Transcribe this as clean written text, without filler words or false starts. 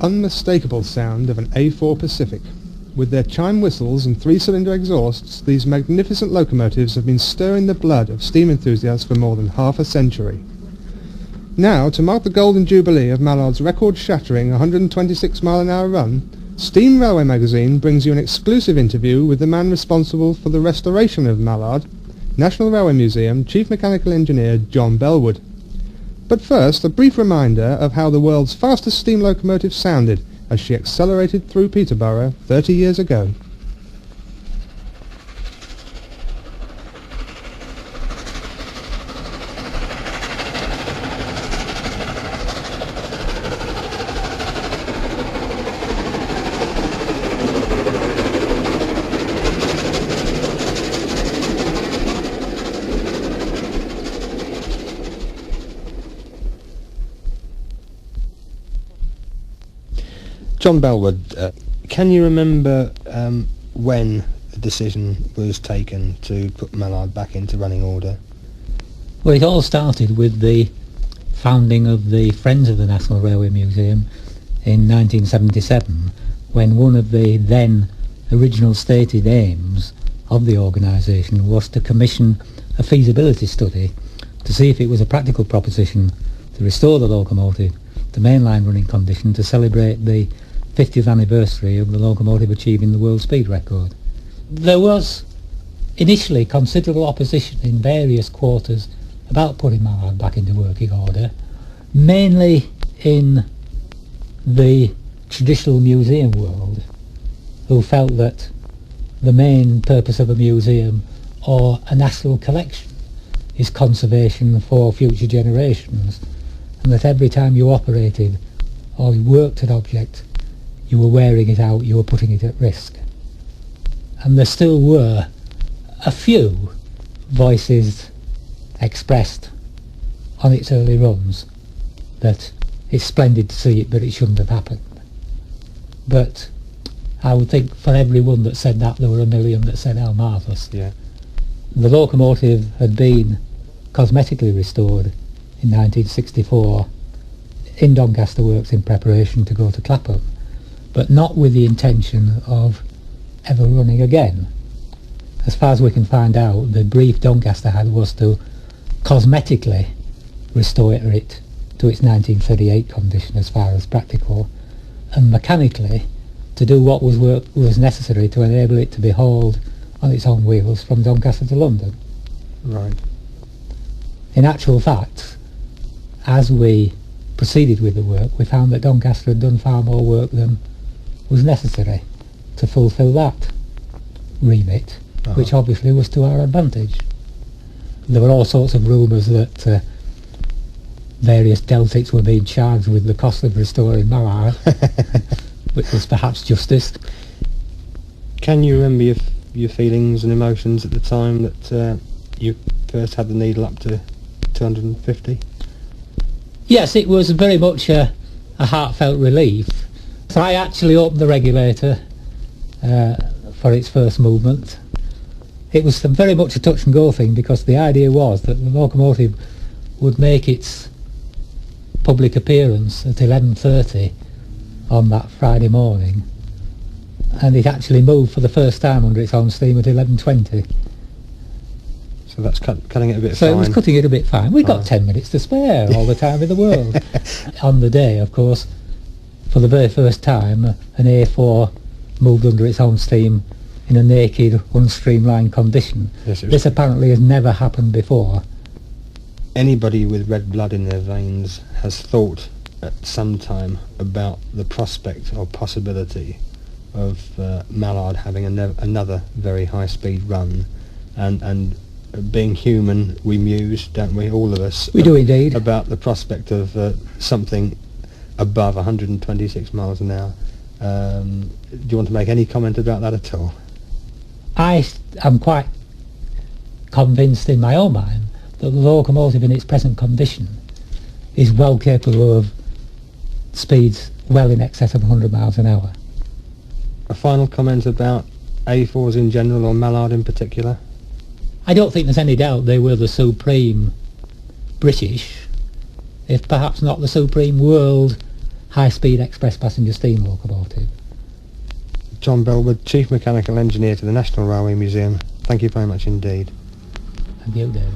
unmistakable sound of an A4 Pacific. With their chime whistles and three-cylinder exhausts, these magnificent locomotives have been stirring the blood of steam enthusiasts for more than half a century. Now, to mark the golden jubilee of Mallard's record-shattering 126-mile-an-hour run, Steam Railway magazine brings you an exclusive interview with the man responsible for the restoration of Mallard, National Railway Museum Chief Mechanical Engineer John Bellwood. But first, a brief reminder of how the world's fastest steam locomotive sounded as she accelerated through Peterborough 30 years ago. John Bellwood, can you remember when the decision was taken to put Mallard back into running order? Well, it all started with the founding of the Friends of the National Railway Museum in 1977, when one of the then original stated aims of the organisation was to commission a feasibility study to see if it was a practical proposition to restore the locomotive to mainline running condition to celebrate the 50th anniversary of the locomotive achieving the world speed record. There was initially considerable opposition in various quarters about putting Mallard back into working order, mainly in the traditional museum world, who felt that the main purpose of a museum or a national collection is conservation for future generations, and that every time you operated or you worked an object, you were wearing it out, you were putting it at risk. And there still were a few voices expressed on its early runs that it's splendid to see it, but it shouldn't have happened. But I would think for every one that said that, there were a million that said how marvellous. Yeah. The locomotive had been cosmetically restored in 1964 in Doncaster Works in preparation to go to Clapham, but not with the intention of ever running again. As far as we can find out, the brief Doncaster had was to cosmetically restore it to its 1938 condition as far as practical, and mechanically to do what was necessary to enable it to be hauled on its own wheels from Doncaster to London. Right. In actual fact, as we proceeded with the work, we found that Doncaster had done far more work than was necessary to fulfil that remit, which obviously was to our advantage. There were all sorts of rumours that various Deltics were being charged with the cost of restoring Mallard, which was perhaps justice. Can you remember your feelings and emotions at the time that you first had the needle up to 250? Yes, it was very much a heartfelt relief. So I actually opened the regulator for its first movement. It was very much a touch and go thing, because the idea was that the locomotive would make its public appearance at 11:30 on that Friday morning, and it actually moved for the first time under its own steam at 11:20. So that's cutting it a bit fine. So it was cutting it a bit fine. We've got 10 minutes to spare, all the time in the world. On the day, of course, for the very first time, an A4 moved under its own steam in a naked, unstreamlined condition. Yes, this apparently has never happened before. Anybody with red blood in their veins has thought at some time about the prospect or possibility of Mallard having another very high-speed run, and being human, we muse, don't we, all of us? We do indeed. About the prospect of something above 126 miles an hour. Do you want to make any comment about that at all? I am quite convinced in my own mind that the locomotive in its present condition is well capable of speeds well in excess of 100 miles an hour. A final comment about A4s in general, or Mallard in particular? I don't think there's any doubt they were the supreme British, if perhaps not the supreme world, high-speed express passenger steam locomotive. John Bellwood, Chief Mechanical Engineer to the National Railway Museum. Thank you very much indeed. Thank you, David.